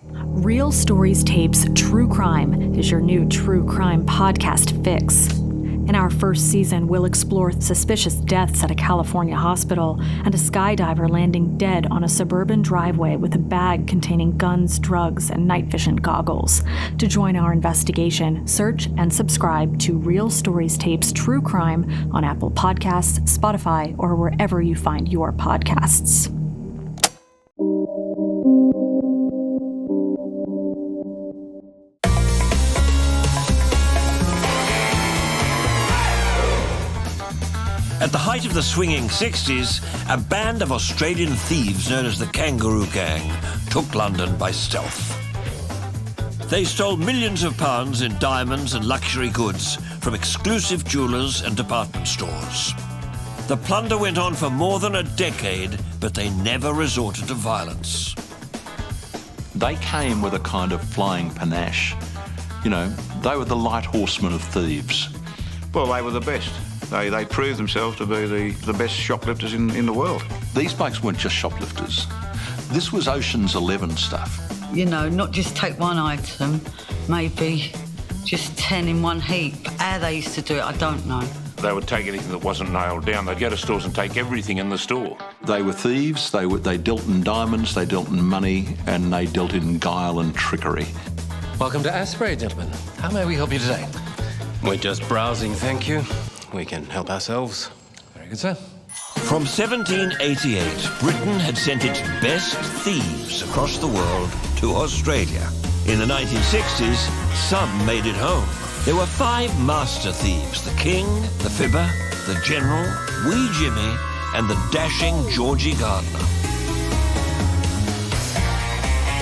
Real Stories Tapes True Crime is your new true crime podcast fix. In our first season, we'll explore suspicious deaths at a California hospital and a skydiver landing dead on a suburban driveway with a bag containing guns, drugs, and night vision goggles. To join our investigation, search and subscribe to Real Stories Tapes True Crime on Apple Podcasts, Spotify, or wherever you find your podcasts. At the height of the swinging 60s, a band of Australian thieves known as the Kangaroo Gang took London by stealth. They stole millions of pounds in diamonds and luxury goods from exclusive jewellers and department stores. The plunder went on for more than a decade, but they never resorted to violence. They came with a kind of flying panache. You know, they were the light horsemen of thieves. Well, they were the best. They proved themselves to be the best shoplifters in the world. These blokes weren't just shoplifters. This was Ocean's 11 stuff. You know, not just take one item, maybe just 10 in one heap. How they used to do it, I don't know. They would take anything that wasn't nailed down. They'd go to stores and take everything in the store. They were thieves, they dealt in diamonds, they dealt in money, and they dealt in guile and trickery. Welcome to Asprey, gentlemen. How may we help you today? We're just browsing, thank you. We can help ourselves. Very good, sir. From 1788, Britain had sent its best thieves across the world to Australia. In the 1960s, some made it home. There were 5 master thieves: the King, the Fibber, the General, Wee Jimmy, and the dashing Georgie Gardner.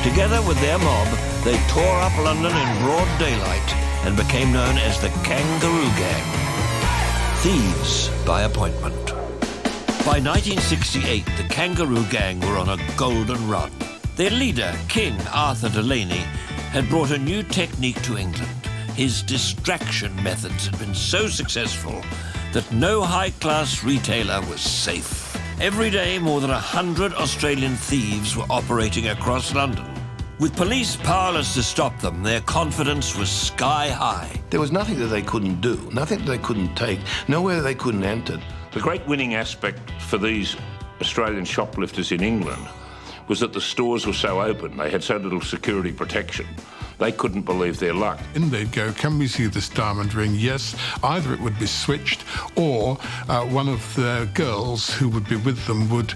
Together with their mob, they tore up London in broad daylight and became known as the Kangaroo Gang. Thieves by appointment. By 1968, the Kangaroo Gang were on a golden run. Their leader, King Arthur Delaney, had brought a new technique to England. His distraction methods had been so successful that no high-class retailer was safe. Every day, more than 100 Australian thieves were operating across London. With police powerless to stop them, their confidence was sky high. There was nothing that they couldn't do, nothing that they couldn't take, nowhere that they couldn't enter. The great winning aspect for these Australian shoplifters in England was that the stores were so open, they had so little security protection. They couldn't believe their luck. In they'd go, can we see this diamond ring? Yes. Either it would be switched or one of the girls who would be with them would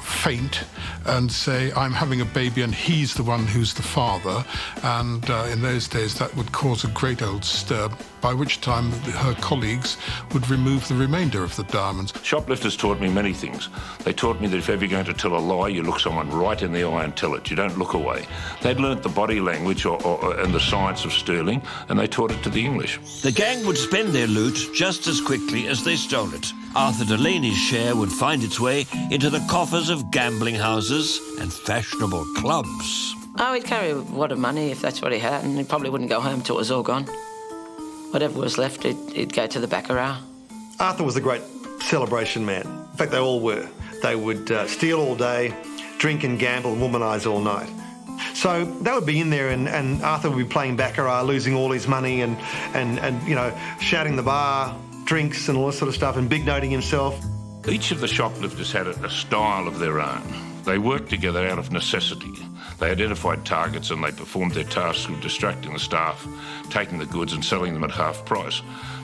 faint and say, I'm having a baby and he's the one who's the father. And in those days that would cause a great old stir, by which time her colleagues would remove the remainder of the diamonds. Shoplifters taught me many things. They taught me that if ever you're going to tell a lie, you look someone right in the eye and tell it. You don't look away. They'd learnt the body language and the science of sterling, and they taught it to the English. The gang would spend their loot just as quickly as they stole it. Arthur Delaney's share would find its way into the coffers of gambling houses and fashionable clubs. Oh, he'd carry a wad of money if that's what he had, and he probably wouldn't go home till it was all gone. Whatever was left, he'd go to the baccarat. Arthur was a great celebration man. In fact, they all were. They would steal all day, drink and gamble and womanise all night. So they would be in there and Arthur would be playing baccarat, losing all his money and you know, shouting the bar, drinks and all this sort of stuff and big noting himself. Each of the shoplifters had a style of their own. They worked together out of necessity. They identified targets and they performed their tasks of distracting the staff, taking the goods and selling them at half price.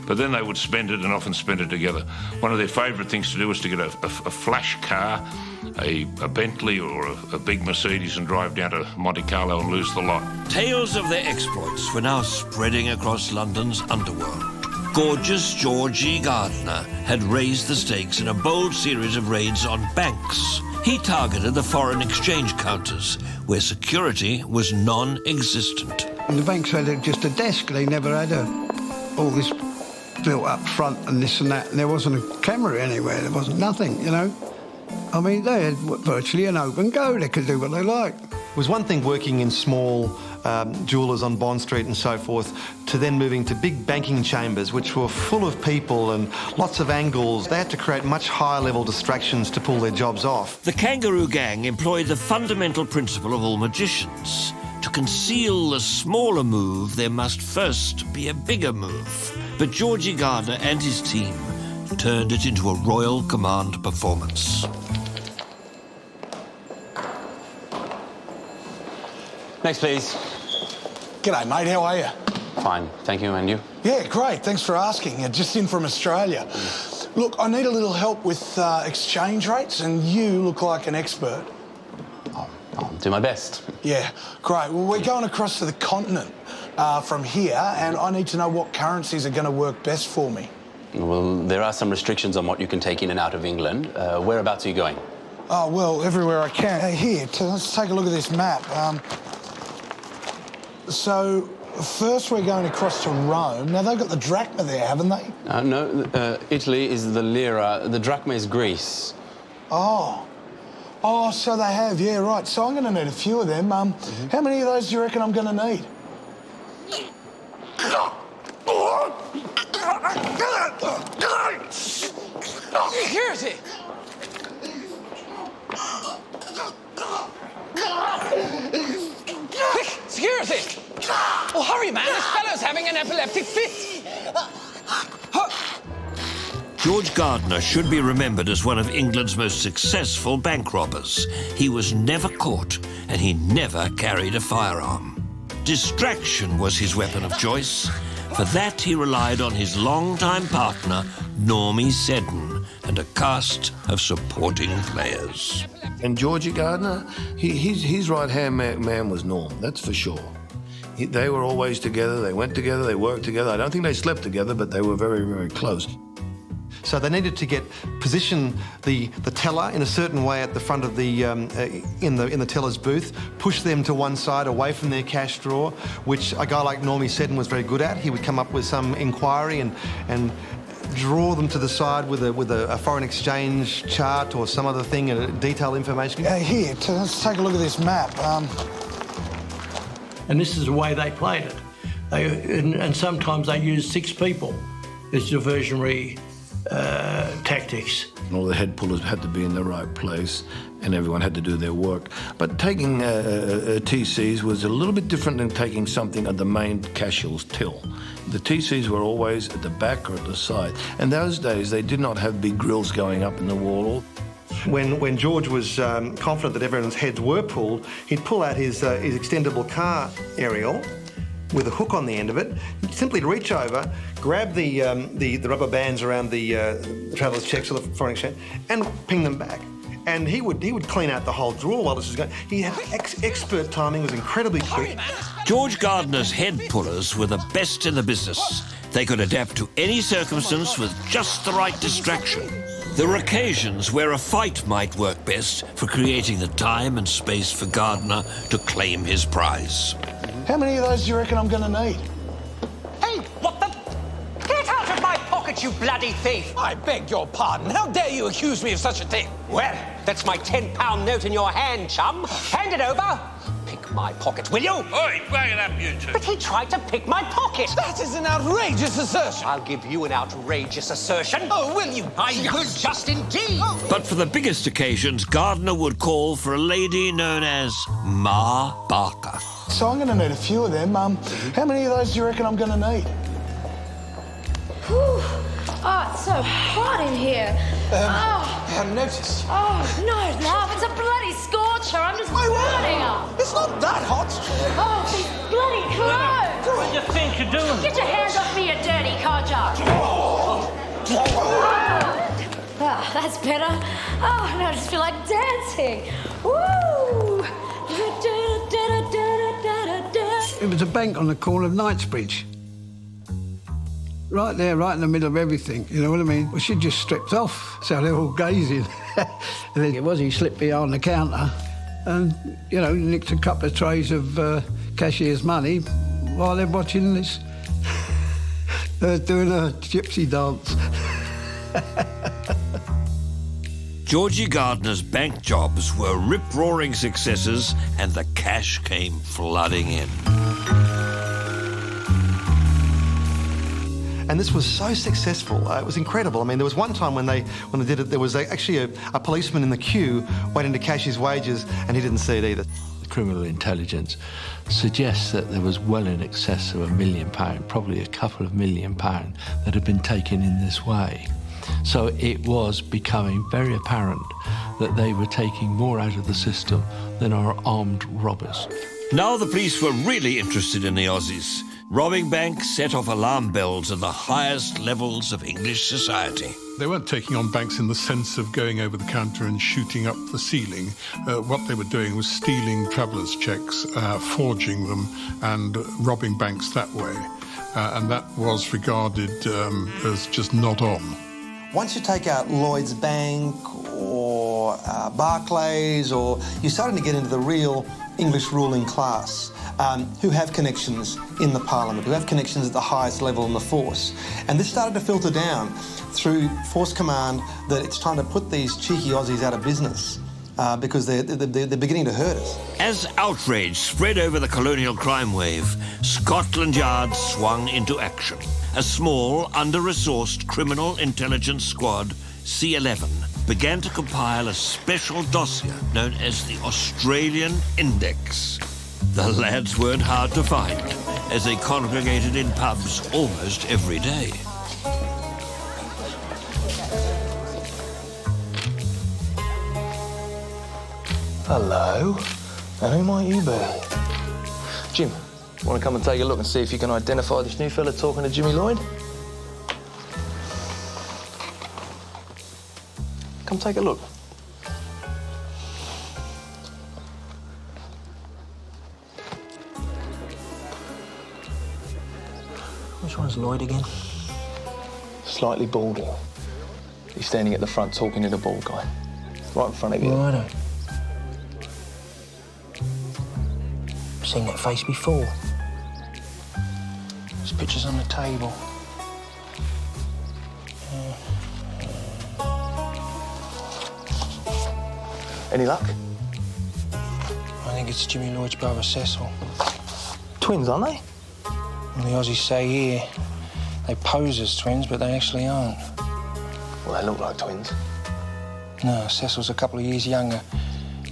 But then they would spend it and often spend it together. One of their favourite things to do was to get a flash car, a Bentley or a big Mercedes and drive down to Monte Carlo and lose the lot. Tales of their exploits were now spreading across London's underworld. Gorgeous Georgie Gardner had raised the stakes in a bold series of raids on banks. He targeted the foreign exchange counters, where security was non-existent. And the banks had just a desk. They never had all this built up front and this and that. And there wasn't a camera anywhere. There wasn't nothing, you know. I mean, they had virtually an open go. They could do what they liked. It was one thing working in small jewellers on Bond Street and so forth, to then moving to big banking chambers, which were full of people and lots of angles. They had to create much higher level distractions to pull their jobs off. The Kangaroo Gang employed the fundamental principle of all magicians. conceal the smaller move, there must first be a bigger move. But Georgie Gardner and his team turned it into a Royal Command performance. Next, please. G'day, mate. How are you? Fine, thank you. And you? Yeah, great. Thanks for asking. Just in from Australia. Look, I need a little help with exchange rates, and you look like an expert. I'll do my best. Yeah, great. Well, we're going across to the continent from here, and I need to know what currencies are going to work best for me. Well, there are some restrictions on what you can take in and out of England. Whereabouts are you going? Oh, well, everywhere I can. Hey, here, let's take a look at this map. So, first we're going across to Rome. Now, they've got the drachma there, haven't they? No, Italy is the lira. The drachma is Greece. Oh, so they have, yeah, right. So I'm going to need a few of them. How many of those do you reckon I'm going to need? Security! Quick, security! Oh, hurry, man, this fellow's having an epileptic fit. George Gardner should be remembered as one of England's most successful bank robbers. He was never caught, and he never carried a firearm. Distraction was his weapon of choice. For that, he relied on his longtime partner, Normie Seddon, and a cast of supporting players. And Georgie Gardner, his right-hand man was Norm, that's for sure. They were always together, they went together, they worked together. I don't think they slept together, but they were very, very close. So they needed to position the teller in a certain way at the front of the in the teller's booth, push them to one side away from their cash drawer, which a guy like Normie Seddon was very good at. He would come up with some inquiry and draw them to the side with a foreign exchange chart or some other thing and detailed information. Here, let's take a look at this map. And this is the way they played it. And sometimes they used 6 people as diversionary tactics. All the head pullers had to be in the right place and everyone had to do their work. But taking TCs was a little bit different than taking something at the main cashier's till. The TCs were always at the back or at the side. And those days, they did not have big grills going up in the wall. When George was confident that everyone's heads were pulled, he'd pull out his extendable car aerial with a hook on the end of it, simply reach over, grab the rubber bands around the traveller's checks or the foreign exchange, and ping them back. And he would clean out the whole drawer while this was going. He had expert timing, was incredibly quick. George Gardner's head pullers were the best in the business. They could adapt to any circumstance with just the right distraction. There were occasions where a fight might work best for creating the time and space for Gardner to claim his prize. How many of those do you reckon I'm going to need? Hey, what the? Get out of my pocket, you bloody thief! I beg your pardon. How dare you accuse me of such a thing? Well, that's my £10 note in your hand, chum. Hand it over. Pick my pocket, will you? Oi, bring it up, you two. But he tried to pick my pocket. That is an outrageous assertion. I'll give you an outrageous assertion. Oh, will you? I will just indeed. But for the biggest occasions, Gardner would call for a lady known as Ma Barker. So I'm going to need a few of them. How many of those do you reckon I'm going to need? Whew. Oh, it's so hot in here. I hadn't noticed. Oh, no, love, it's a bloody scorcher. I'm just burning up. It's not that hot. Oh, these bloody clothes. What do you think you're doing? Get your hands off me, you dirty codger. That's better. Oh, no, I just feel like dancing. Woo! It was a bank on the corner of Knightsbridge. Right there, right in the middle of everything, you know what I mean? Well, she just stripped off, so they're all gazing. And then it was, he slipped behind the counter and, you know, nicked a couple of trays of cashier's money while they're watching this, doing a gypsy dance. Georgie Gardner's bank jobs were rip-roaring successes and the cash came flooding in. And this was so successful. It was incredible. I mean, there was one time when they did it, there was actually a policeman in the queue waiting to cash his wages, and he didn't see it either. The criminal intelligence suggests that there was well in excess of £1 million, probably a couple of £1 million that had been taken in this way. So it was becoming very apparent that they were taking more out of the system than our armed robbers. Now the police were really interested in the Aussies. Robbing banks set off alarm bells at the highest levels of English society. They weren't taking on banks in the sense of going over the counter and shooting up the ceiling. What they were doing was stealing travellers' cheques, forging them and robbing banks that way. And that was regarded as just not on. Once you take out Lloyd's Bank or Barclays, or you're starting to get into the real English ruling class who have connections in the Parliament, who have connections at the highest level in the force. And this started to filter down through Force Command that it's time to put these cheeky Aussies out of business because they're beginning to hurt us. As outrage spread over the colonial crime wave, Scotland Yard swung into action. A small, under-resourced criminal intelligence squad, C11, began to compile a special dossier known as the Australian Index. The lads weren't hard to find, as they congregated in pubs almost every day. Hello, and who might you be? Jim, want to come and take a look and see if you can identify this new fella talking to Jimmy Lloyd? Come take a look. Which one's Lloyd again? Slightly balding. He's standing at the front talking to the bald guy. Right in front of you. Righto. Seen that face before. There's pictures on the table. Any luck? I think it's Jimmy Lloyd's brother, Cecil. Twins, aren't they? And the Aussies say here they pose as twins, but they actually aren't. Well, they look like twins. No, Cecil's a couple of years younger,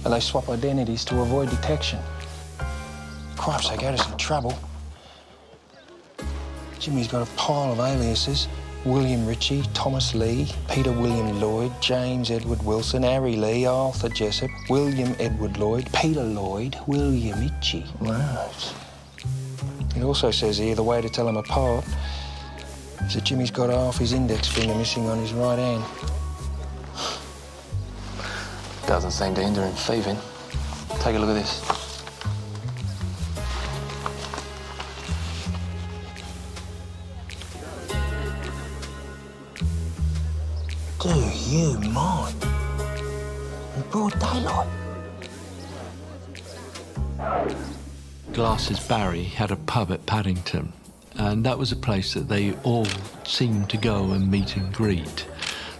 but they swap identities to avoid detection. Cripes, they go to some trouble. Jimmy's got a pile of aliases. William Ritchie, Thomas Lee, Peter William Lloyd, James Edward Wilson, Harry Lee, Arthur Jessup, William Edward Lloyd, Peter Lloyd, William Ritchie. Right. It also says here the way to tell them apart is that Jimmy's got half his index finger missing on his right hand. Doesn't seem to hinder him thieving. Take a look at this. Do you mind? In broad daylight. Glasses Barry had a pub at Paddington, and that was a place that they all seemed to go and meet and greet,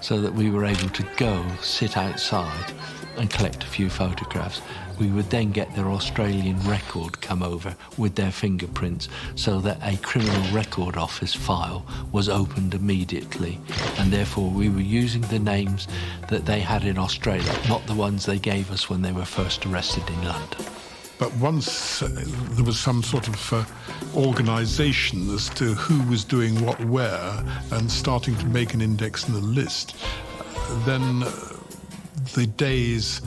so that we were able to go, sit outside and collect a few photographs. We would then get their Australian record come over with their fingerprints so that a criminal record office file was opened immediately, and therefore we were using the names that they had in Australia, not the ones they gave us when they were first arrested in London. But once there was some sort of organisation as to who was doing what where and starting to make an index and a list, then the days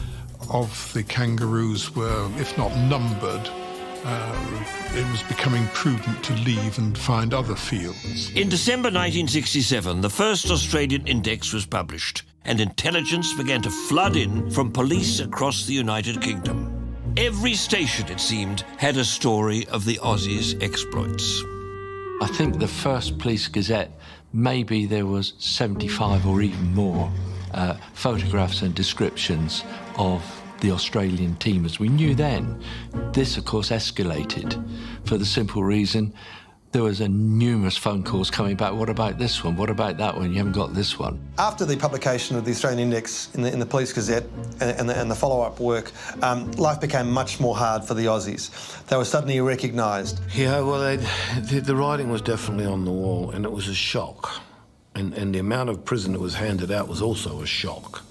of the kangaroos were, if not numbered, it was becoming prudent to leave and find other fields. In December 1967, the first Australian index was published, and intelligence began to flood in from police across the United Kingdom. Every station, it seemed, had a story of the Aussies' exploits. I think the first Police Gazette, maybe there was 75 or even more photographs and descriptions of the Australian team. As we knew then, this of course escalated for the simple reason there was numerous phone calls coming back. What about this one? What about that one? You haven't got this one. After the publication of the Australian Index in the Police Gazette and the follow-up work, life became much more hard for the Aussies. They were suddenly recognised. Yeah, well, the writing was definitely on the wall, and it was a shock. And the amount of prison that was handed out was also a shock.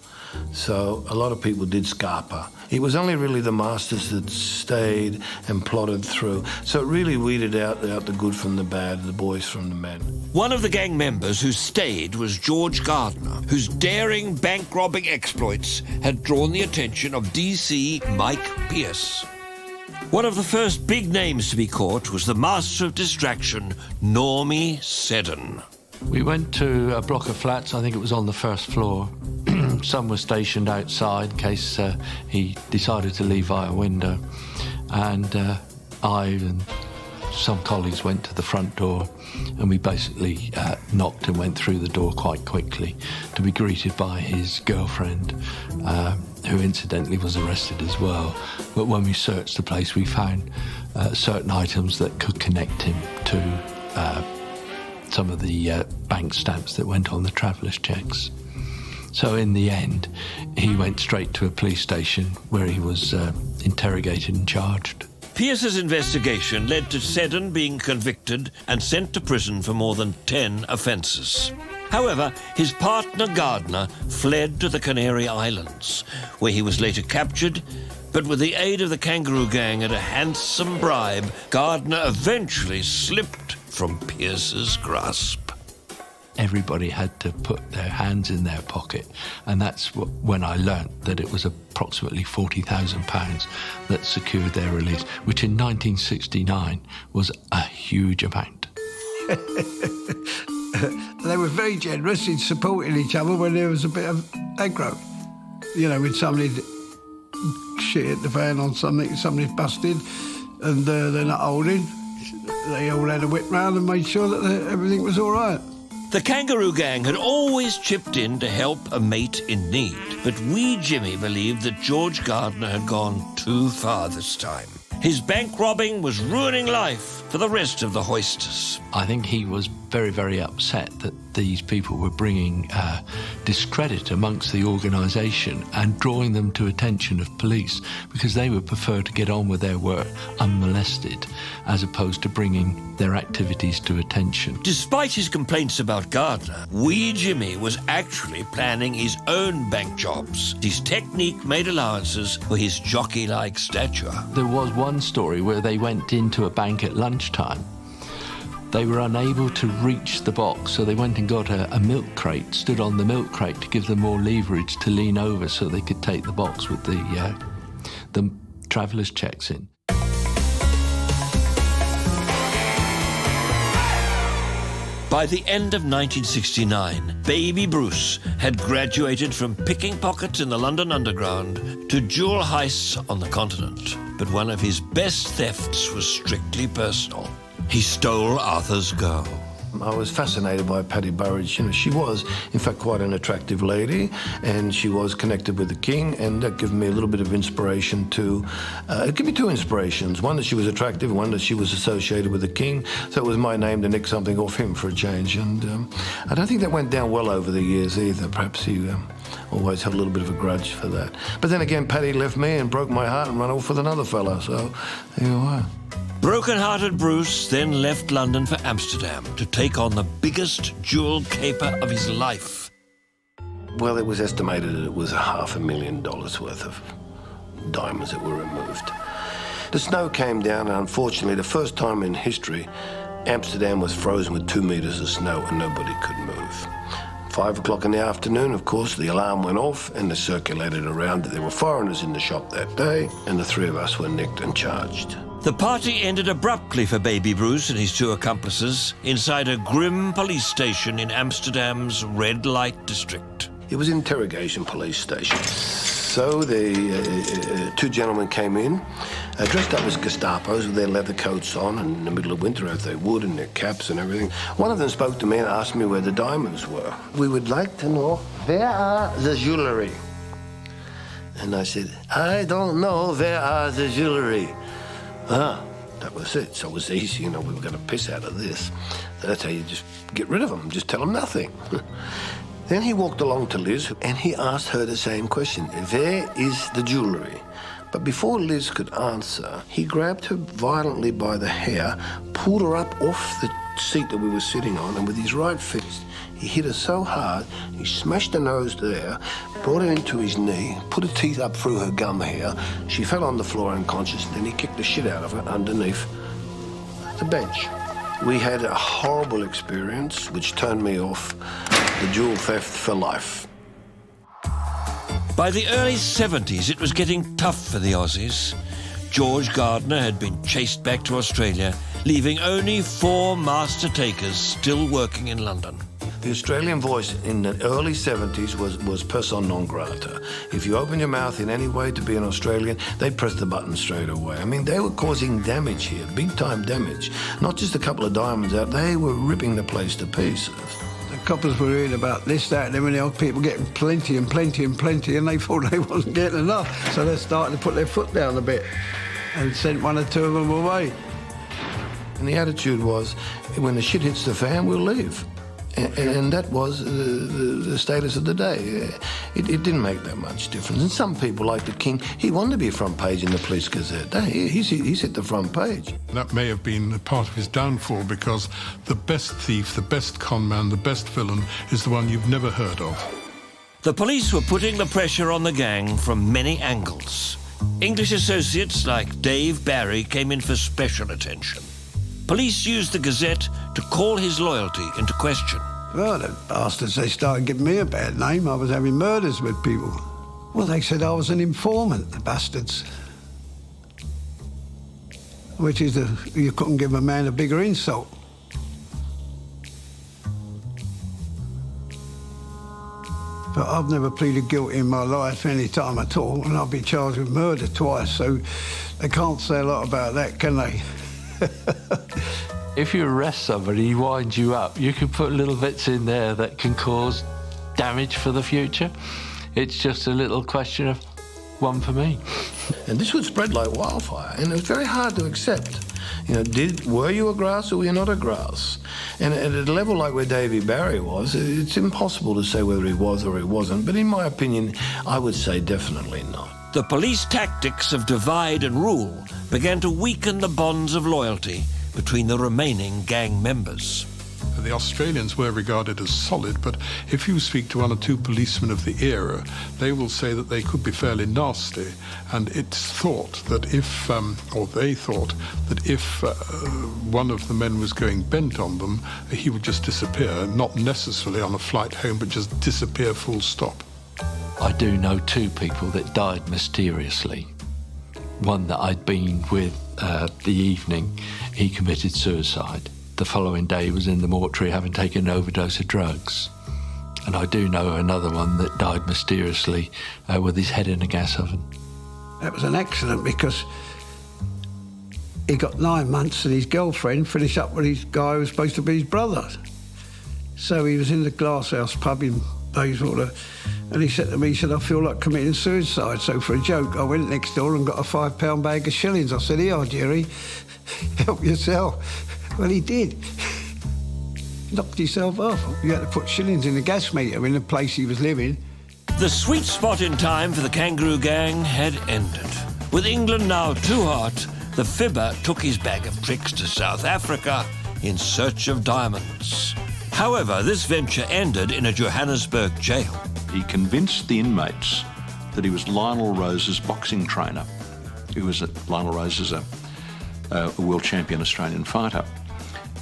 So a lot of people did scarper. It was only really the masters that stayed and plotted through. So it really weeded out the good from the bad, the boys from the men. One of the gang members who stayed was George Gardner, whose daring bank-robbing exploits had drawn the attention of DC Mike Pierce. One of the first big names to be caught was the master of distraction, Normie Seddon. We went to a block of flats, I think it was on the first floor. Some were stationed outside in case he decided to leave via window. And I and some colleagues went to the front door, and we basically knocked and went through the door quite quickly to be greeted by his girlfriend, who incidentally was arrested as well. But when we searched the place, we found certain items that could connect him to some of the bank stamps that went on the travellers' checks. So in the end, he went straight to a police station where he was interrogated and charged. Pierce's investigation led to Seddon being convicted and sent to prison for more than 10 offences. However, his partner Gardner fled to the Canary Islands, where he was later captured, but with the aid of the Kangaroo Gang and a handsome bribe, Gardner eventually slipped from Pierce's grasp. Everybody had to put their hands in their pocket, and that's when I learnt that it was approximately £40,000 that secured their release, which in 1969 was a huge amount. They were very generous in supporting each other when there was a bit of aggro. You know, when somebody shit at the fan on something, somebody's busted and they're not holding, they all had a whip round and made sure that everything was all right. The Kangaroo Gang had always chipped in to help a mate in need, but wee Jimmy believed that George Gardner had gone too far this time. His bank robbing was ruining life for the rest of the hoisters. I think he was very, very upset that these people were bringing discredit amongst the organisation and drawing them to attention of police, because they would prefer to get on with their work unmolested as opposed to bringing their activities to attention. Despite his complaints about Gardner, wee Jimmy was actually planning his own bank jobs. His technique made allowances for his jockey-like stature. There was one story where they went into a bank at lunchtime. They were unable to reach the box, so they went and got a milk crate, stood on the milk crate to give them more leverage to lean over so they could take the box with the travellers' checks in. By the end of 1969, Baby Bruce had graduated from picking pockets in the London Underground to jewel heists on the continent. But one of his best thefts was strictly personal. He stole Arthur's girl. I was fascinated by Paddy Burridge. You know, she was, in fact, quite an attractive lady, and she was connected with the king, and that gave me a little bit of inspiration too. It gave me two inspirations. One, that she was attractive, and one, that she was associated with the king. So it was my name to nick something off him for a change. And I don't think that went down well over the years either. Perhaps he always had a little bit of a grudge for that. But then again, Paddy left me and broke my heart and ran off with another fella. So there you are. Broken-hearted Bruce then left London for Amsterdam to take on the biggest jewel caper of his life. Well, it was estimated that it was $500,000 worth of diamonds that were removed. The snow came down, and unfortunately, the first time in history, Amsterdam was frozen with 2 meters of snow and nobody could move. 5 o'clock in the afternoon, of course, the alarm went off and they circulated around that there were foreigners in the shop that day, and the three of us were nicked and charged. The party ended abruptly for Baby Bruce and his two accomplices inside a grim police station in Amsterdam's red light district. It was an interrogation police station. So the two gentlemen came in, dressed up as Gestapos with their leather coats on, and in the middle of winter, as they would, and their caps and everything. One of them spoke to me and asked me where the diamonds were. We would like to know, where are the jewelry? And I said, I don't know, where are the jewelry? That was it. So it was easy, you know, we were going to piss out of this. That's how you just get rid of them, just tell them nothing. Then he walked along to Liz, and he asked her the same question. Where is the jewellery? But before Liz could answer, he grabbed her violently by the hair, pulled her up off the seat that we were sitting on, and with his right fist, he hit her so hard, he smashed her nose there, brought her into his knee, put her teeth up through her gum here. She fell on the floor unconscious, and then he kicked the shit out of her underneath the bench. We had a horrible experience, which turned me off the jewel theft for life. By the early 70s, it was getting tough for the Aussies. George Gardner had been chased back to Australia, leaving only 4 master takers still working in London. The Australian voice in the early 70s was persona non grata. If you open your mouth in any way to be an Australian, they'd press the button straight away. I mean, they were causing damage here, big-time damage. Not just a couple of diamonds out, they were ripping the place to pieces. The coppers were hearing about this, that, and everything else, people getting plenty and plenty and plenty, and they thought they wasn't getting enough. So they're starting to put their foot down a bit and sent 1 or 2 of them away. And the attitude was, when the shit hits the fan, we'll leave. And that was the status of the day. It didn't make that much difference. And some people, like the King, he wanted to be a front page in the Police Gazette. He's hit the front page. That may have been part of his downfall, because the best thief, the best con man, the best villain is the one you've never heard of. The police were putting the pressure on the gang from many angles. English associates like Dave Barry came in for special attention. Police used the Gazette to call his loyalty into question. Well, the bastards, they started giving me a bad name. I was having murders with people. Well, they said I was an informant, the bastards. Which is, you couldn't give a man a bigger insult. But I've never pleaded guilty in my life any time at all, and I've been charged with murder twice, so they can't say a lot about that, can they? If you arrest somebody, he winds you up. You can put little bits in there that can cause damage for the future. It's just a little question of one for me. And this would spread like wildfire, and it was very hard to accept. You know, were you a grouse or were you not a grouse? And at a level like where Davy Barry was, it's impossible to say whether he was or he wasn't, but in my opinion, I would say definitely not. The police tactics of divide and rule began to weaken the bonds of loyalty between the remaining gang members. The Australians were regarded as solid, but if you speak to 1 or 2 policemen of the era, they will say that they could be fairly nasty. And it's thought that if, or they thought that if one of the men was going bent on them, he would just disappear, not necessarily on a flight home, but just disappear full stop. I do know 2 people that died mysteriously. One that I'd been with the evening, he committed suicide. The following day he was in the mortuary having taken an overdose of drugs. And I do know another one that died mysteriously with his head in a gas oven. That was an accident because he got 9 months and his girlfriend finished up with his guy who was supposed to be his brother. So he was in the Glasshouse pub in Bayswater, and he said to me, he said, I feel like committing suicide. So for a joke, I went next door and got a £5 bag of shillings. I said, here, Jerry, help yourself. Well, he did. Knocked himself off. You had to put shillings in the gas meter in the place he was living. The sweet spot in time for the Kangaroo Gang had ended. With England now too hot, the Fibber took his bag of tricks to South Africa in search of diamonds. However, this venture ended in a Johannesburg jail. He convinced the inmates that he was Lionel Rose's boxing trainer. Lionel Rose is a world champion Australian fighter.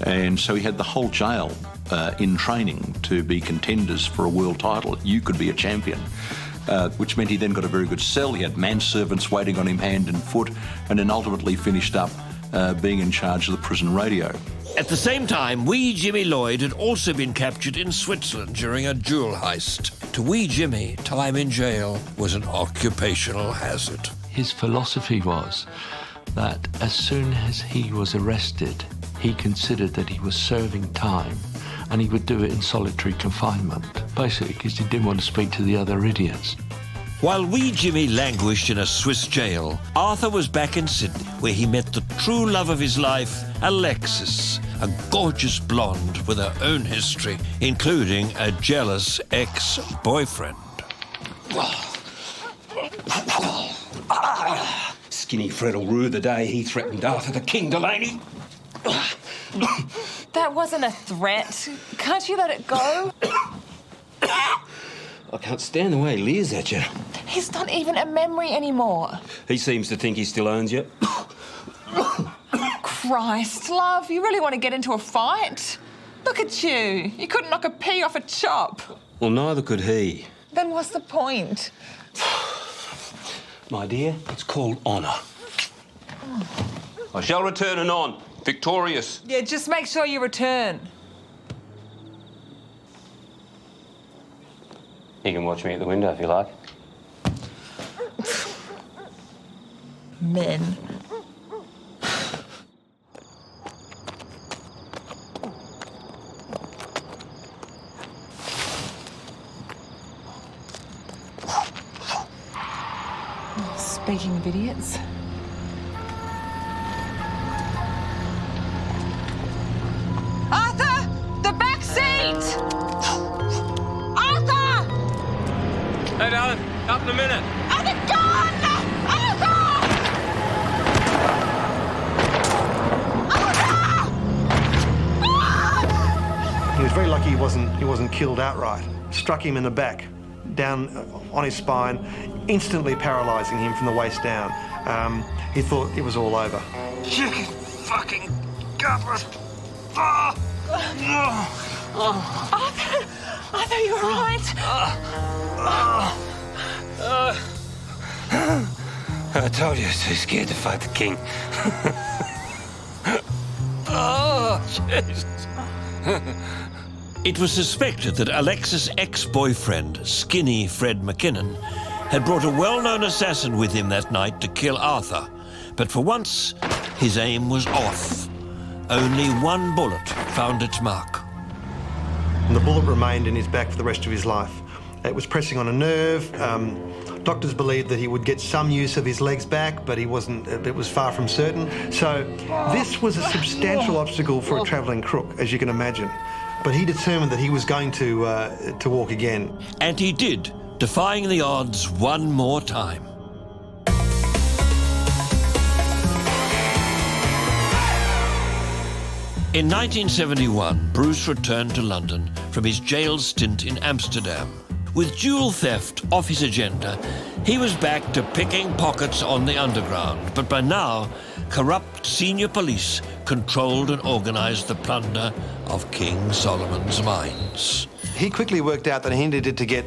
And so he had the whole jail in training to be contenders for a world title. You could be a champion, which meant he then got a very good cell. He had manservants waiting on him hand and foot, and then ultimately finished up being in charge of the prison radio. At the same time, wee Jimmy Lloyd had also been captured in Switzerland during a jewel heist. To wee Jimmy, time in jail was an occupational hazard. His philosophy was that as soon as he was arrested, he considered that he was serving time, and he would do it in solitary confinement, basically because he didn't want to speak to the other idiots. While wee Jimmy languished in a Swiss jail, Arthur was back in Sydney, where he met the true love of his life, Alexis, a gorgeous blonde with her own history, including a jealous ex-boyfriend. Skinny Fred will rue the day he threatened Arthur the King Delaney. That wasn't a threat. Can't you let it go? I can't stand the way he leers at you. He's not even a memory anymore. He seems to think he still owns you. Christ, love, you really want to get into a fight? Look at you. You couldn't knock a pea off a chop. Well, neither could he. Then what's the point? My dear, it's called honour. I shall return anon, victorious. Yeah, just make sure you return. You can watch me at the window if you like. Men. Speaking of idiots. Arthur! The back seat! Arthur! Hey, darling, up in a minute. Oh, the gun! Arthur! He was very lucky he wasn't killed outright. Struck him in the back, down on his spine, instantly paralysing him from the waist down. He thought it was all over. You fucking gutless. Arthur, you all right? I told you I was too scared to fight the king. Oh, Jesus. It was suspected that Alexis' ex-boyfriend, Skinny Fred McKinnon, had brought a well-known assassin with him that night to kill Arthur. But for once, his aim was off. Only one bullet found its mark. And the bullet remained in his back for the rest of his life. It was pressing on a nerve. Doctors believed that he would get some use of his legs back, but it was far from certain. So this was a substantial obstacle for a travelling crook, as you can imagine. But he determined that he was going to walk again. And he did, defying the odds one more time. In 1971, Bruce returned to London from his jail stint in Amsterdam. With jewel theft off his agenda, he was back to picking pockets on the underground. But by now, corrupt senior police controlled and organised the plunder of King Solomon's mines. He quickly worked out that he needed to get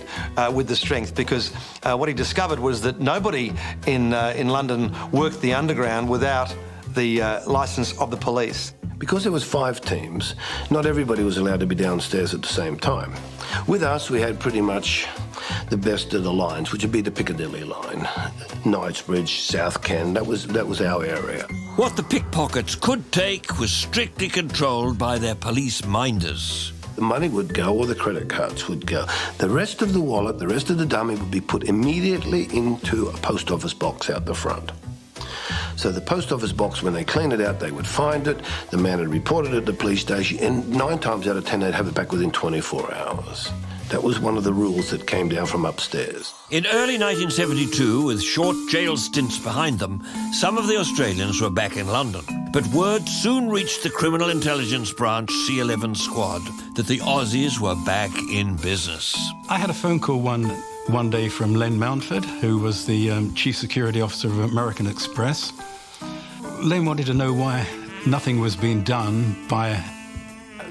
with the strength, because what he discovered was that nobody in London worked the underground without the licence of the police. Because there was 5 teams, not everybody was allowed to be downstairs at the same time. With us, we had pretty much the best of the lines, which would be the Piccadilly line. Knightsbridge, South Ken, that was our area. What the pickpockets could take was strictly controlled by their police minders. The money would go, or the credit cards would go. The rest of the wallet, the rest of the dummy would be put immediately into a post office box out the front. So the post office box, when they clean it out, they would find it, the man had reported it at the police station, and 9 times out of 10, they'd have it back within 24 hours. That was one of the rules that came down from upstairs. In early 1972, with short jail stints behind them, some of the Australians were back in London. But word soon reached the Criminal Intelligence Branch C11 squad that the Aussies were back in business. I had a phone call one day from Len Mountford, who was the Chief Security Officer of American Express. Len wanted to know why nothing was being done by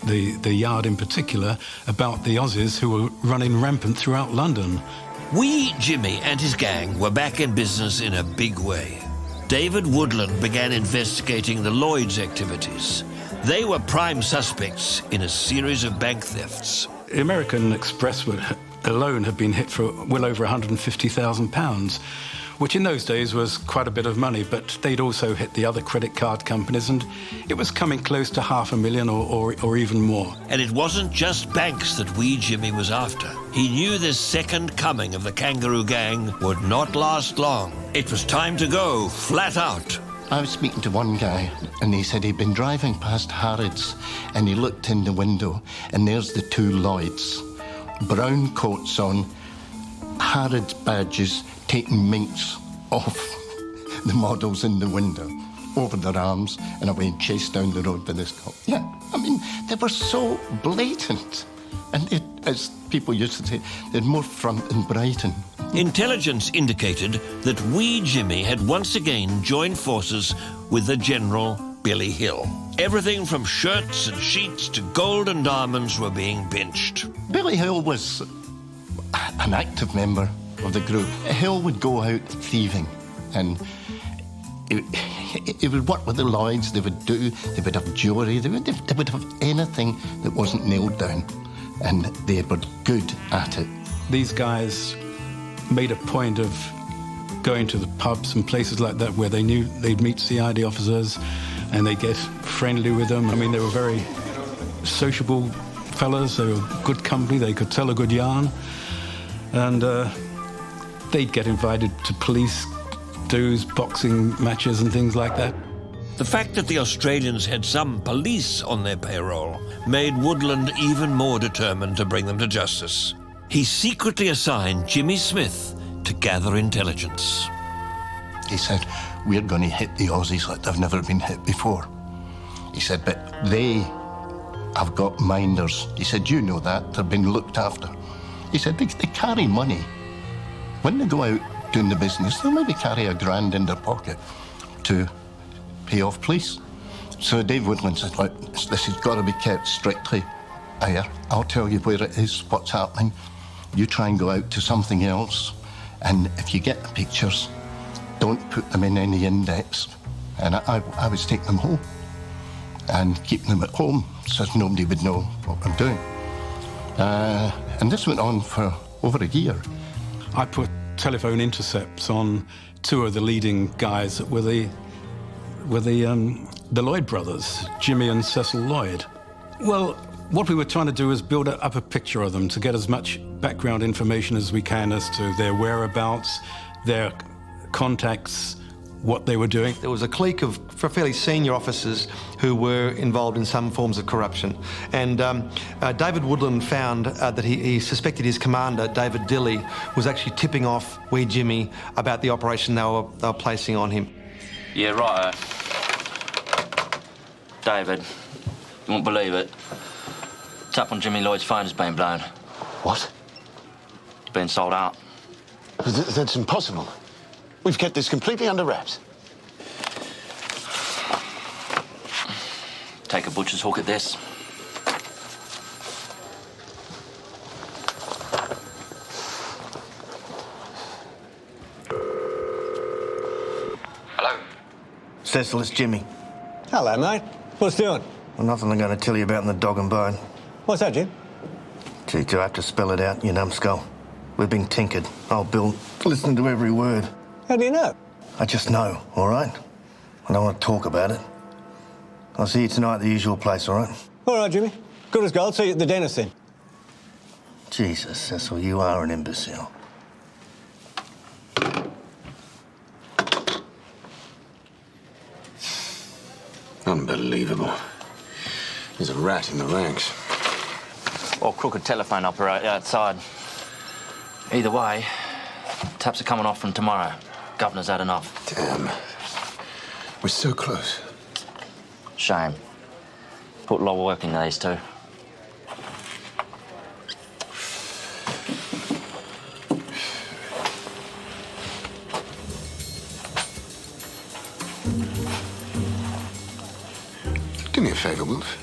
the Yard in particular about the Aussies who were running rampant throughout London. Wee Jimmy and his gang were back in business in a big way. David Woodland began investigating the Lloyds' activities. They were prime suspects in a series of bank thefts. American Express alone had been hit for well over £150,000, which in those days was quite a bit of money, but they'd also hit the other credit card companies, and it was coming close to $500,000 or even more. And it wasn't just banks that Wee Jimmy was after. He knew this second coming of the Kangaroo Gang would not last long. It was time to go flat out. I was speaking to one guy, and he said he'd been driving past Harrods, and he looked in the window, and there's the 2 Lloyds. Brown coats on, Harrods badges, taking minks off the models in the window. over their arms and away and chased down the road by this cop. Yeah, I mean, they were so blatant. And it, as people used to say, they're more front than Brighton. Intelligence indicated that Wee Jimmy had once again joined forces with the General Billy Hill. Everything from shirts and sheets to gold and diamonds were being pinched. Billy Hill was an active member of the group. Hill would go out thieving, and he would work with the Lloyds. They would have jewellery, they would have anything that wasn't nailed down, and they were good at it. These guys made a point of going to the pubs and places like that where they knew they'd meet CID officers and they'd get friendly with them. I mean, they were very sociable fellas. They were good company. They could tell a good yarn. And they'd get invited to police dues, boxing matches and things like that. The fact that the Australians had some police on their payroll made Woodland even more determined to bring them to justice. He secretly assigned Jimmy Smith to gather intelligence. He said, we're going to hit the Aussies like they've never been hit before. He said, but they have got minders. He said, you know that, they're being looked after. He said, they carry money. When they go out doing the business, they'll maybe carry $1,000 in their pocket to pay off police. So Dave Woodland said, look, this has got to be kept strictly here. I'll tell you where it is, what's happening. You try and go out to something else, and if you get the pictures, don't put them in any index. And I would take them home and keep them at home so nobody would know what I'm doing. And this went on for over a year. I put telephone intercepts on two of the leading guys that were the Lloyd brothers, Jimmy and Cecil Lloyd. Well, what we were trying to do is build up a picture of them to get as much background information as we can as to their whereabouts, their contacts, what they were doing. There was a clique of fairly senior officers who were involved in some forms of corruption. And David Woodland found that he suspected his commander, David Dilley, was actually tipping off Wee Jimmy about the operation they were placing on him. Yeah, right. David, you won't believe it. Tap on Jimmy Lloyd's phone has been blown. What? It's been sold out. That's impossible. We've kept this completely under wraps. Take a butcher's hook at this. Hello? Cecil, it's Jimmy. Hello, mate. What's doing? Well, nothing I'm going to tell you about in the dog and bone. What's that, Jim? Gee, do I have to spell it out, you numbskull? We've been tinkered. Oh, Bill, listen to every word. How do you know? I just know, all right? I don't want to talk about it. I'll see you tonight at the usual place, all right? All right, Jimmy. Good as gold. See you at the dentist then. Jesus, Cecil, you are an imbecile. Unbelievable. There's a rat in the ranks. Or crooked telephone operator outside. Either way, taps are coming off from tomorrow. Governor's had enough. Damn. We're so close. Shame. Put a lot of work into these two. Do me a favour, Wolf.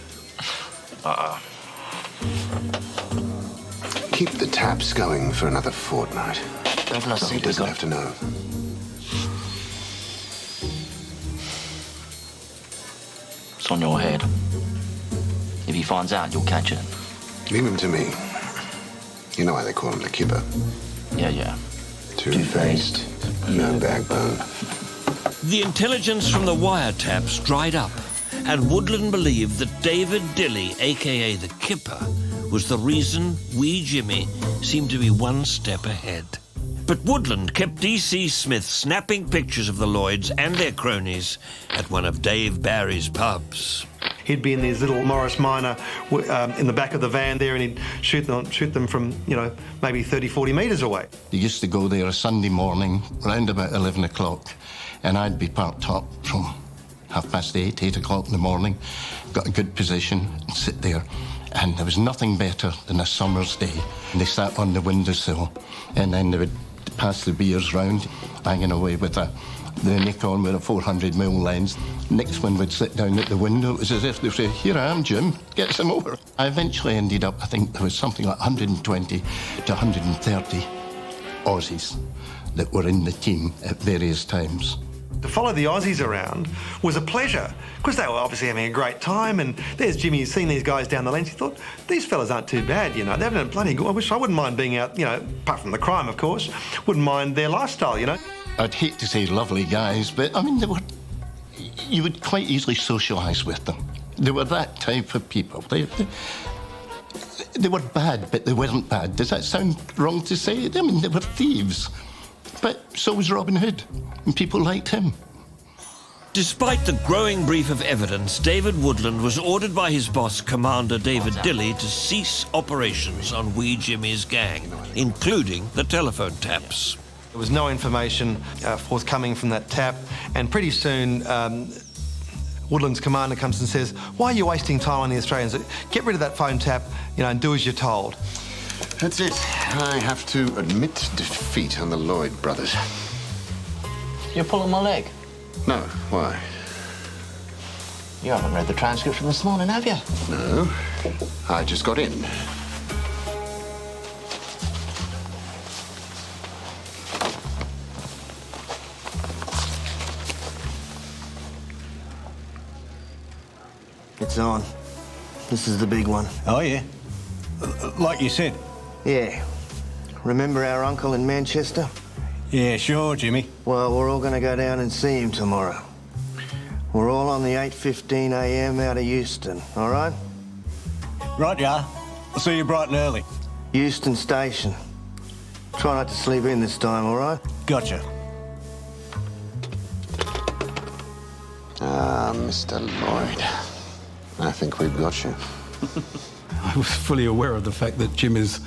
Keep the taps going for another fortnight. Governor He said doesn't have to know. It's on your head. If he finds out, you'll catch it. Leave him to me. You know why they call him the Kipper. Yeah. Two-faced, no backbone. The intelligence from the wiretaps dried up, and Woodland believed that David Dilley, a.k.a. the Kipper, was the reason Wee Jimmy seemed to be one step ahead. But Woodland kept D.C. Smith snapping pictures of the Lloyds and their cronies at one of Dave Barry's pubs. He'd be in his little Morris Minor in the back of the van there, and he'd shoot them from, maybe 30, 40 metres away. They used to go there a Sunday morning, round about 11 o'clock, and I'd be parked up from 8:30, 8 o'clock in the morning, got a good position and sit there. And there was nothing better than a summer's day. And they sat on the windowsill and then they would pass the beers round, hanging away with the Nikon with a 400mm lens. Next one would sit down at the window. It was as if they say, "Here I am, Jim, get some more." I eventually ended up, I think there was something like 120 to 130 Aussies that were in the team at various times. To follow the Aussies around was a pleasure because they were obviously having a great time. And there's Jimmy, he's seen these guys down the lanes. He thought, these fellas aren't too bad, you know. They're having a bloody good. I wouldn't mind being out, you know, apart from the crime, of course. Wouldn't mind their lifestyle, you know. I'd hate to say lovely guys, but I mean, you would quite easily socialise with them. They were that type of people. They were bad, but they weren't bad. Does that sound wrong to say? I mean, they were thieves. But so was Robin Hood, and people liked him. Despite the growing brief of evidence, David Woodland was ordered by his boss, Commander David Dilley, to cease operations on Wee Jimmy's gang, including the telephone taps. There was no information forthcoming from that tap, and pretty soon Woodland's commander comes and says, "Why are you wasting time on the Australians? Get rid of that phone tap, you know, and do as you're told." That's it. I have to admit defeat on the Lloyd brothers. You're pulling my leg. No, why? You haven't read the transcript from this morning, have you? No, I just got in. It's on. This is the big one. Oh, yeah? Like you said? Yeah. Remember our uncle in Manchester? Yeah, sure, Jimmy. Well, we're all going to go down and see him tomorrow. We're all on the 8:15 a.m. out of Euston, all right? Right, yeah. I'll see you bright and early. Euston Station. Try not to sleep in this time, all right? Gotcha. Ah, Mr. Lloyd. I think we've got you. I was fully aware of the fact that Jimmy's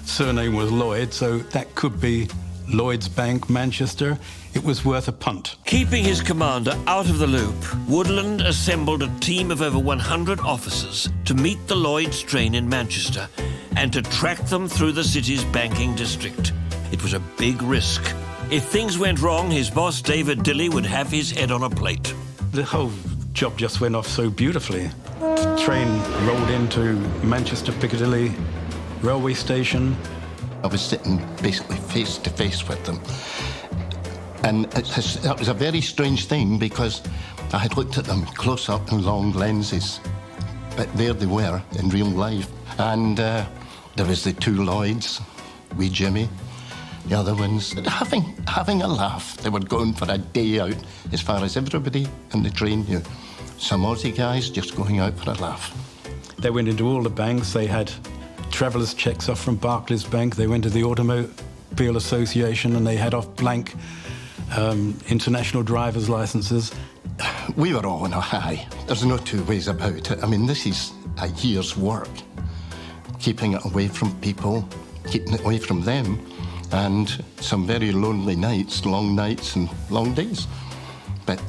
surname was Lloyd, so that could be Lloyd's Bank, Manchester. It was worth a punt. Keeping his commander out of the loop, Woodland assembled a team of over 100 officers to meet the Lloyd's train in Manchester and to track them through the city's banking district. It was a big risk. If things went wrong, his boss, David Dilley, would have his head on a plate. The whole job just went off so beautifully. The train rolled into Manchester Piccadilly railway station. I was sitting basically face to face with them. And that was a very strange thing because I had looked at them close up in long lenses. But there they were in real life. And there was the two Lloyds, Wee Jimmy, the other ones, having a laugh. They were going for a day out as far as everybody on the train knew. Some Aussie guys just going out for a laugh. They went into all the banks. They had travellers' checks off from Barclays Bank. They went to the Automobile Association and they had off blank international driver's licenses. We were all on a high. There's no two ways about it. I mean, this is a year's work. Keeping it away from people, keeping it away from them, and some very lonely nights, long nights and long days. But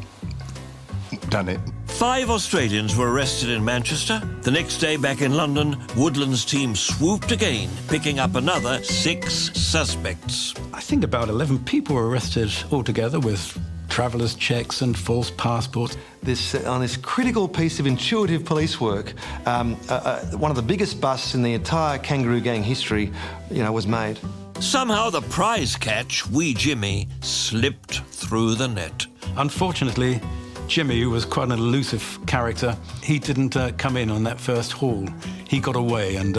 done it. 5 Australians were arrested in Manchester. The next day, back in London, Woodland's team swooped again, picking up another 6 suspects. I think about 11 people were arrested altogether with travellers' checks and false passports. On this critical piece of intuitive police work, one of the biggest busts in the entire Kangaroo Gang history, you know, was made. Somehow the prize catch, Wee Jimmy, slipped through the net. Unfortunately, Jimmy, who was quite an elusive character, he didn't come in on that first haul. He got away and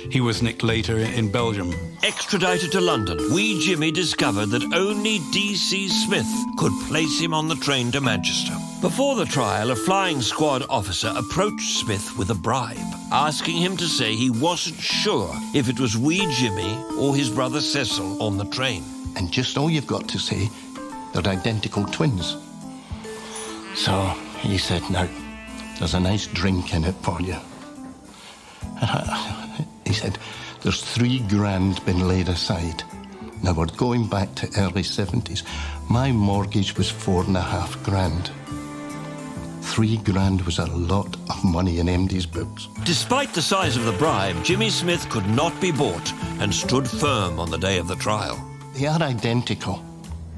he was nicked later in Belgium. Extradited to London, Wee Jimmy discovered that only D.C. Smith could place him on the train to Manchester. Before the trial, a flying squad officer approached Smith with a bribe, asking him to say he wasn't sure if it was Wee Jimmy or his brother Cecil on the train. And just all you've got to say, they're identical twins. So he said, "Now, there's a nice drink in it for you." He said, "There's $3,000 been laid aside. Now, we're going back to early 70s. My mortgage was $4,500. 3 grand was a lot of money in MD's books. Despite the size of the bribe, Jimmy Smith could not be bought and stood firm on the day of the trial. They are identical.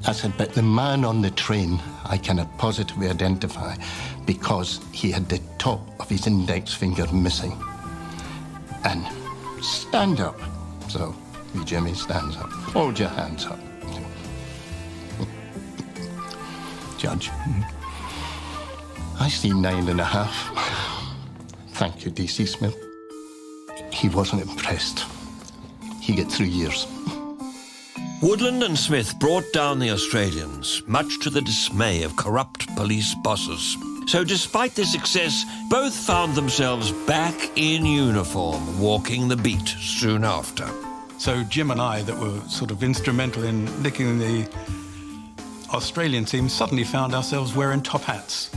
I said, but the man on the train I cannot positively identify because he had the top of his index finger missing. And stand up. So Jimmy stands up. Hold your hands up. Judge, I see 9.5. Thank you, DC Smith. He wasn't impressed. He got 3 years. Woodland and Smith brought down the Australians, much to the dismay of corrupt police bosses. So despite their success, both found themselves back in uniform, walking the beat soon after. So Jim and I, that were sort of instrumental in nicking the Australian team, suddenly found ourselves wearing top hats.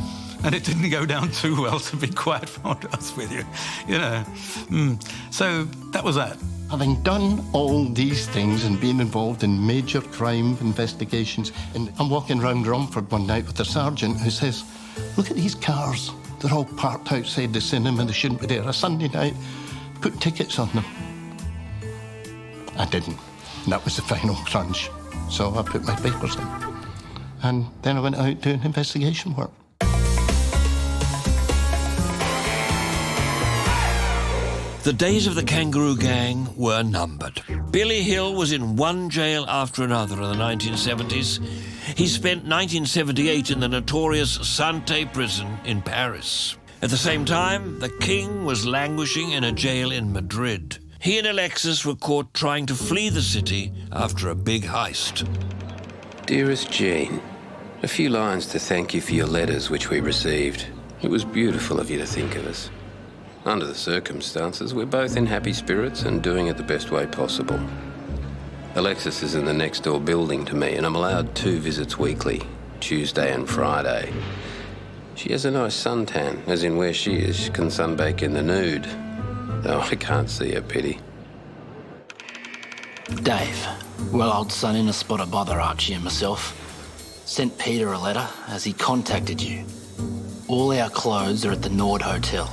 And it didn't go down too well, to be quite honest with you, you know. So that was that. Having done all these things and been involved in major crime investigations, and I'm walking around Romford one night with a sergeant who says, look at these cars. They're all parked outside the cinema. They shouldn't be there. A Sunday night, put tickets on them. I didn't. And that was the final crunch. So I put my papers in. And then I went out doing investigation work. The days of the Kangaroo Gang were numbered. Billy Hill was in one jail after another in the 1970s. He spent 1978 in the notorious Santé prison in Paris. At the same time, the King was languishing in a jail in Madrid. He and Alexis were caught trying to flee the city after a big heist. Dearest Jean, a few lines to thank you for your letters which we received. It was beautiful of you to think of us. Under the circumstances, we're both in happy spirits and doing it the best way possible. Alexis is in the next door building to me, and I'm allowed 2 visits weekly, Tuesday and Friday. She has a nice suntan, as in where she is, she can sunbake in the nude. Though I can't see her pity. Dave, well, old son in a spot of bother, Archie and myself. Sent Peter a letter as he contacted you. All our clothes are at the Nord Hotel.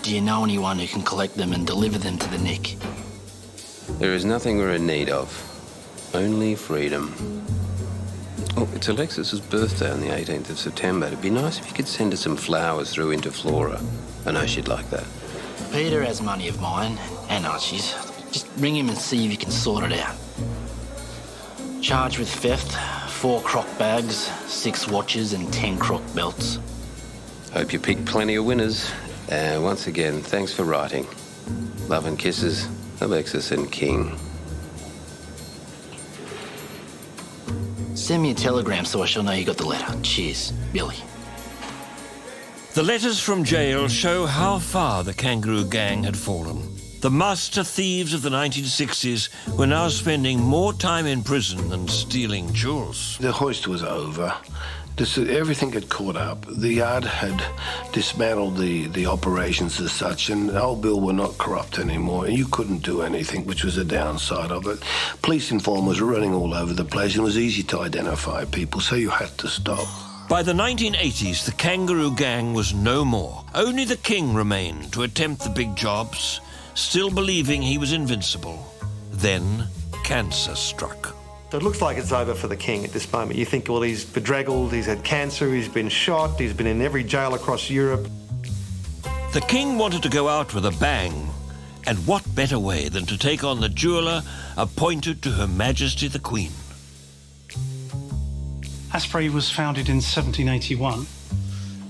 Do you know anyone who can collect them and deliver them to the Nick? There is nothing we're in need of. Only freedom. Oh, it's Alexis's birthday on the 18th of September. It'd be nice if you could send her some flowers through Interflora. I know she'd like that. Peter has money of mine, and Archie's. Just ring him and see if you can sort it out. Charged with theft, 4 croc bags, 6 watches and 10 croc belts. Hope you pick plenty of winners. And once again, thanks for writing. Love and kisses, Alexis and King. Send me a telegram so I shall know you got the letter. Cheers, Billy. The letters from jail show how far the Kangaroo Gang had fallen. The master thieves of the 1960s were now spending more time in prison than stealing jewels. The hoist was over. Everything had caught up. The yard had dismantled the operations as such, and Old Bill were not corrupt anymore, and you couldn't do anything, which was a downside of it. Police informers were running all over the place, and it was easy to identify people, so you had to stop. By the 1980s, the Kangaroo Gang was no more. Only the King remained to attempt the big jobs, still believing he was invincible. Then cancer struck. So it looks like it's over for the King at this moment. You think, well, he's bedraggled, he's had cancer, he's been shot, he's been in every jail across Europe. The King wanted to go out with a bang. And what better way than to take on the jeweller appointed to Her Majesty the Queen? Asprey was founded in 1781,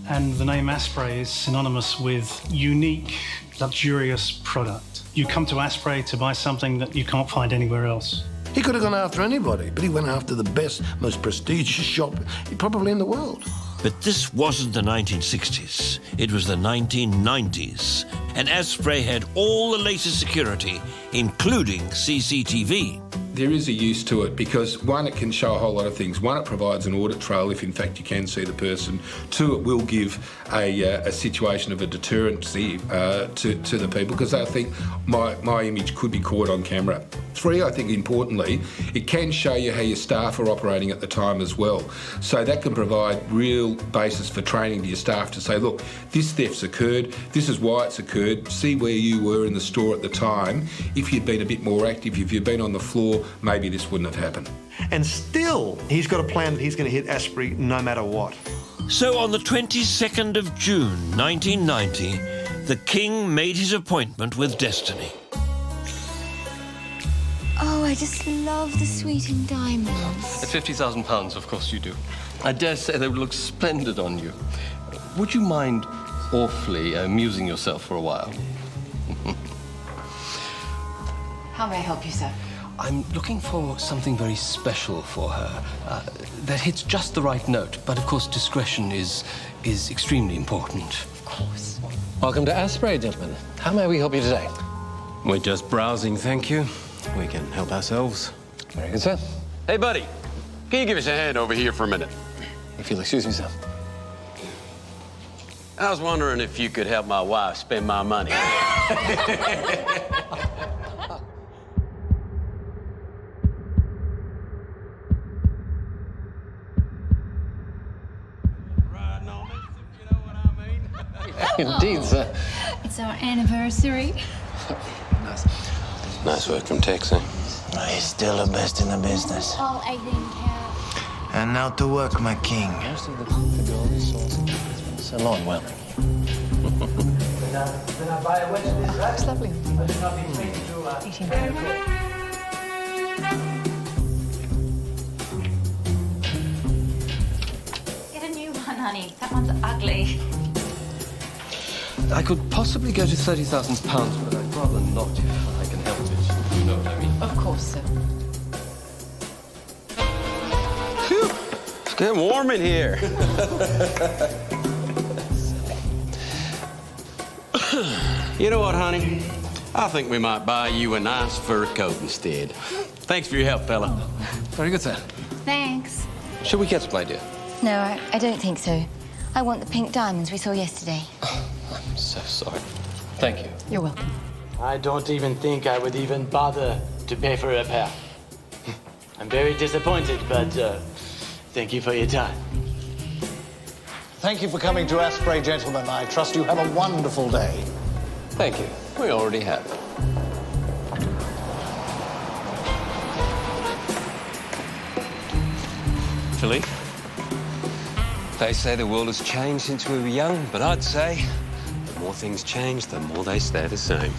and the name Asprey is synonymous with unique, luxurious product. You come to Asprey to buy something that you can't find anywhere else. He could have gone after anybody, but he went after the best, most prestigious shop probably in the world. But this wasn't the 1960s. It was the 1990s. And Asprey had all the latest security, including CCTV. There is a use to it because, one, it can show a whole lot of things. One, it provides an audit trail if, in fact, you can see the person. Two, it will give a situation of a deterrency to the people because they think my image could be caught on camera. 3, I think importantly, it can show you how your staff are operating at the time as well. So that can provide real basis for training to your staff to say, look, this theft's occurred, this is why it's occurred, see where you were in the store at the time. If you'd been a bit more active, if you'd been on the floor, maybe this wouldn't have happened. And still, he's got a plan that he's going to hit Asprey no matter what. So on the 22nd of June 1990, the King made his appointment with destiny. Oh, I just love the sweetened diamonds. At £50,000, of course you do. I dare say they would look splendid on you. Would you mind awfully amusing yourself for a while? How may I help you, sir? I'm looking for something very special for her that hits just the right note. But of course, discretion is extremely important. Of course. Welcome to Asprey, gentlemen. How may we help you today? We're just browsing, thank you. We can help ourselves. Very good, sir. Hey, buddy, can you give us a hand over here for a minute? If you'll excuse me, sir. I was wondering if you could help my wife spend my money. Indeed, sir. It's our anniversary. Nice work from Tex, eh? He's still the best in the business. All 18 carats. And now to work, my king. Most of the girls saw so long, well. That's lovely. 18 carats. Get a new one, honey. That one's ugly. I could possibly go to £30,000, but I'd rather not if I can help it. You know what I mean? Of course, sir. Phew, it's getting warm in here. You know what, honey? I think we might buy you a nice fur coat instead. Thanks for your help, fella. Very good, sir. Thanks. Shall we get it, my dear? No, I don't think so. I want the pink diamonds we saw yesterday. I'm so sorry. Thank you. You're welcome. I don't even think I would even bother to pay for a repair. I'm very disappointed, but thank you for your time. Thank you for coming to Asprey, gentlemen. I trust you have a wonderful day. Thank you. We already have. Philippe? They say the world has changed since we were young, but I'd say the more things change, the more they stay the same.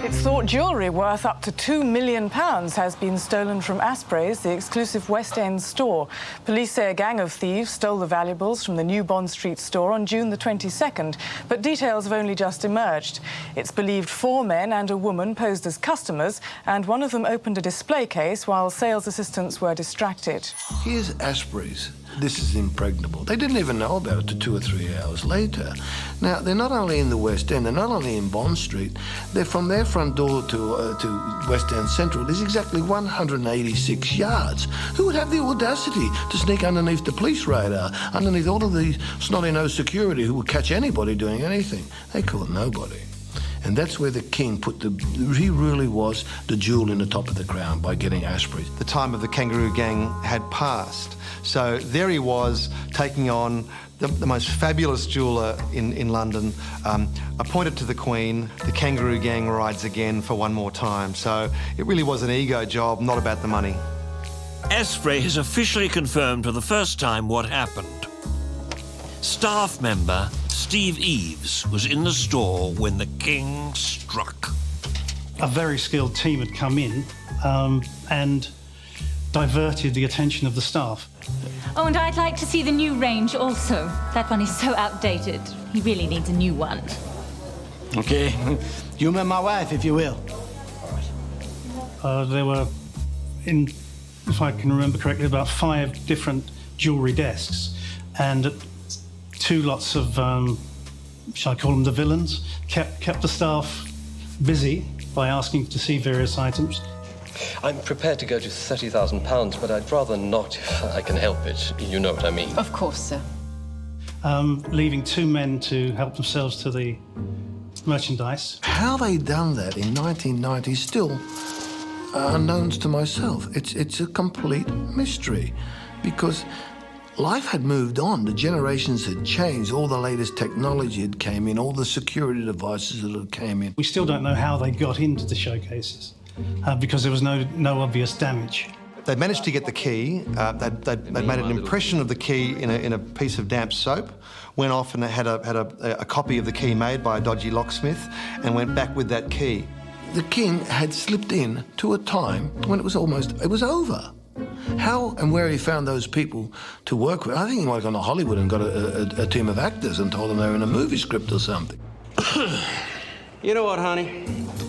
It's thought jewellery worth up to £2 million has been stolen from Asprey's, the exclusive West End store. Police say a gang of thieves stole the valuables from the New Bond Street store on June the 22nd, but details have only just emerged. It's believed 4 men and a woman posed as customers, and one of them opened a display case while sales assistants were distracted. Here's Asprey's. This is impregnable. They didn't even know about it till 2 or 3 hours later. Now, they're not only in the West End, they're not only in Bond Street, they're from their front door to West End Central. There's exactly 186 yards. Who would have the audacity to sneak underneath the police radar, underneath all of the snotty-nosed security who would catch anybody doing anything? They caught nobody. And that's where the king he really was the jewel in the top of the crown by getting Asprey. The time of the Kangaroo Gang had passed. So there he was, taking on the most fabulous jeweller in London, appointed to the Queen. The Kangaroo Gang rides again for one more time. So it really was an ego job, not about the money. Asprey has officially confirmed for the first time what happened. Staff member Steve Eves was in the store when the king struck. A very skilled team had come in and diverted the attention of the staff. Oh, and I'd like to see the new range also. That one is so outdated. He really needs a new one. Okay. Humour my wife, if you will. There were, if I can remember correctly, about 5 different jewellery desks and 2 lots of, shall I call them the villains, kept the staff busy by asking to see various items. I'm prepared to go to £30,000, but I'd rather not if I can help it. You know what I mean. Of course, sir. Leaving 2 men to help themselves to the merchandise. How they done that in 1990 still unknowns to myself. It's a complete mystery, because life had moved on. The generations had changed. All the latest technology had came in, all the security devices that had came in. We still don't know how they got into the showcases because there was no obvious damage. They managed to get the key. They'd made an impression of the key in a piece of damp soap, went off and had a copy of the key made by a dodgy locksmith, and went back with that key. The king had slipped in to a time when it was over. How and where he found those people to work with, I think he might have gone to Hollywood and got a team of actors and told them they were in a movie script or something. You know what, honey?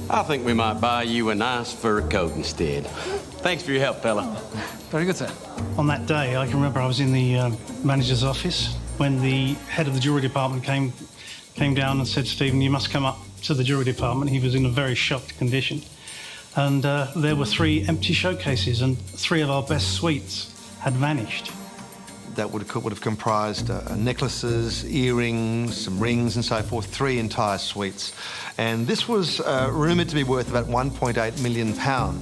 I think we might buy you a nice fur coat instead. Thanks for your help, fella. Very good, sir. On that day, I can remember I was in the manager's office when the head of the jewellery department came down and said, "Stephen, you must come up to the jewellery department." He was in a very shocked condition. And there were 3 empty showcases, and 3 of our best suites had vanished. That would have comprised necklaces, earrings, some rings and so forth, 3 entire suites. And this was rumoured to be worth about £1.8 million. I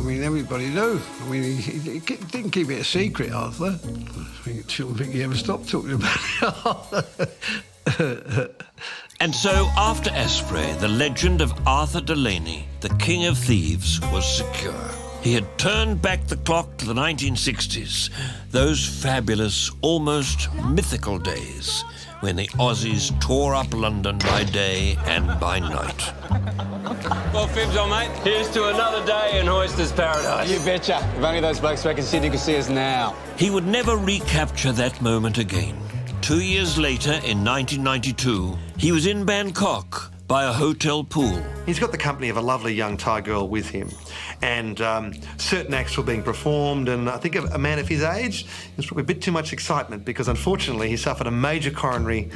mean, everybody knew. I mean, he didn't keep it a secret, Arthur. I don't think he ever stopped talking about it. And so, after Asprey, the legend of Arthur Delaney, the King of Thieves, was secure. He had turned back the clock to the 1960s, those fabulous, almost mythical days when the Aussies tore up London by day and by night. Well, Fibs, old mate, here's to another day in Oyster's Paradise. You betcha. If only those blokes back in Sydney could see us now. He would never recapture that moment again. 2 years later, in 1992, he was in Bangkok by a hotel pool. He's got the company of a lovely young Thai girl with him, and certain acts were being performed, and I think a man of his age, there's probably a bit too much excitement, because unfortunately he suffered a major coronary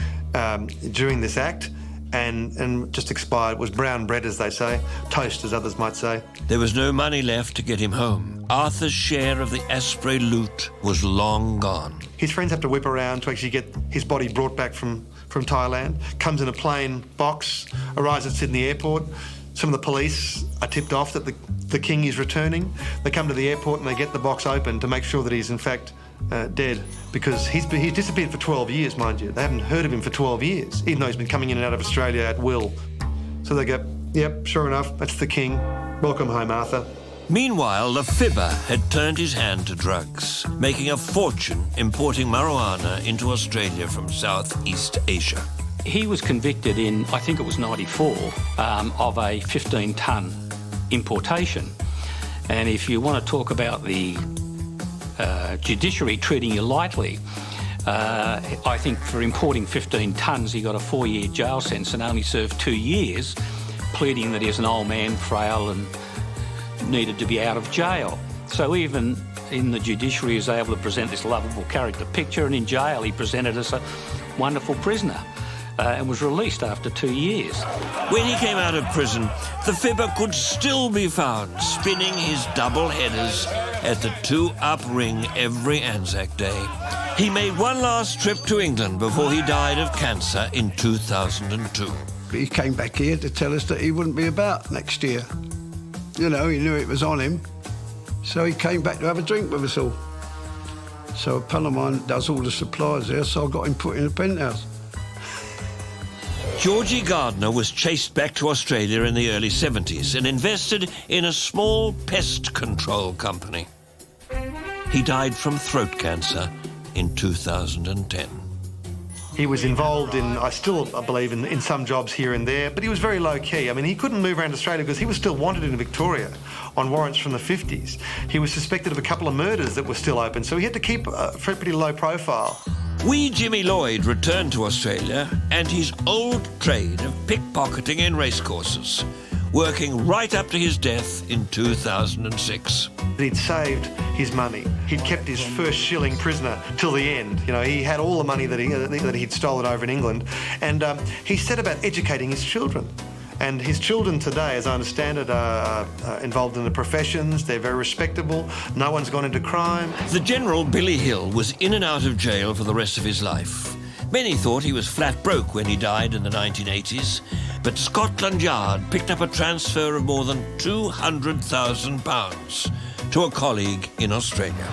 during this act, and just expired. It was brown bread, as they say, toast, as others might say. There was no money left to get him home. Arthur's share of the Asprey loot was long gone. His friends have to whip around to actually get his body brought back from Thailand. Comes in a plain box, arrives at Sydney Airport. Some of the police are tipped off that the king is returning. They come to the airport and they get the box open to make sure that he's in fact dead, because he's disappeared for 12 years, mind you. They haven't heard of him for 12 years, even though he's been coming in and out of Australia at will. So they go, "Yep, sure enough, that's the king. Welcome home, Arthur." Meanwhile, the Fibber had turned his hand to drugs, making a fortune importing marijuana into Australia from Southeast Asia. He was convicted in, I think it was 94, of a 15-tonne importation. And if you want to talk about the judiciary treating you lightly, I think for importing 15 tonnes, he got a 4-year jail sentence and only served 2 years, pleading that he was an old man, frail and needed to be out of jail. So even in the judiciary, he was able to present this lovable character picture, and in jail he presented as a wonderful prisoner and was released after 2 years. When he came out of prison, the Fibber could still be found spinning his double headers at the 2-up ring every Anzac Day. He made one last trip to England before he died of cancer in 2002. He came back here to tell us that he wouldn't be about next year. You know, he knew it was on him, so he came back to have a drink with us all. So a pal of mine does all the supplies there, so I got him put in a penthouse. Georgie Gardner was chased back to Australia in the early 70s and invested in a small pest control company. He died from throat cancer in 2010. He was involved in, I believe, in some jobs here and there, but he was very low-key. I mean, he couldn't move around Australia because he was still wanted in Victoria on warrants from the 50s. He was suspected of a couple of murders that were still open, so he had to keep a pretty low profile. Wee Jimmy Lloyd returned to Australia and his old trade of pickpocketing in racecourses, working right up to his death in 2006. He'd saved his money. He'd kept his first shilling prisoner till the end. You know, he had all the money that he'd stolen over in England, and he set about educating his children. And his children today, as I understand it, are involved in the professions. They're very respectable. No one's gone into crime. The General Billy Hill was in and out of jail for the rest of his life. Many thought he was flat broke when he died in the 1980s, but Scotland Yard picked up a transfer of more than £200,000 to a colleague in Australia.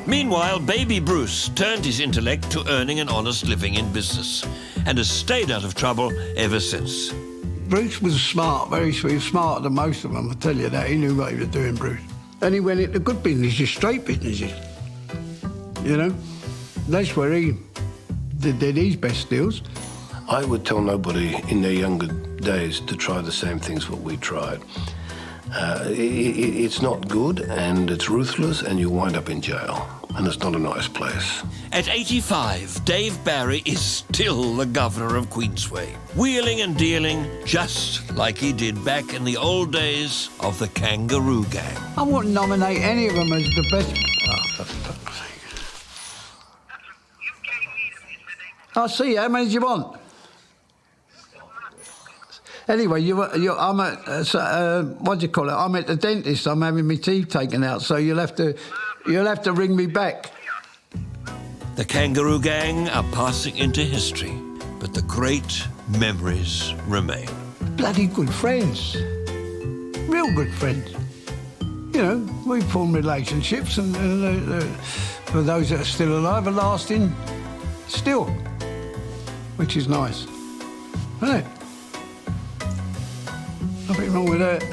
Meanwhile, baby Bruce turned his intellect to earning an honest living in business and has stayed out of trouble ever since. Bruce was smart, very smarter than most of them, I tell you that. He knew what he was doing, Bruce. And he went into good businesses, straight businesses. You know? That's where he did his best deals. I would tell nobody in their younger days to try the same things what we tried. It's not good, and it's ruthless, and you wind up in jail. And it's not a nice place. At 85, Dave Barry is still the governor of Queensway, wheeling and dealing just like he did back in the old days of the Kangaroo Gang. I wouldn't nominate any of them as the best. I'll see you. How many do you want? Anyway, I'm at, what do you call it? I'm at the dentist. I'm having my teeth taken out, so you'll have to ring me back. The Kangaroo Gang are passing into history, but the great memories remain. Bloody good friends. Real good friends. You know, we formed relationships, and for those that are still alive, are lasting still, which is nice. Isn't it? Nothing wrong with that.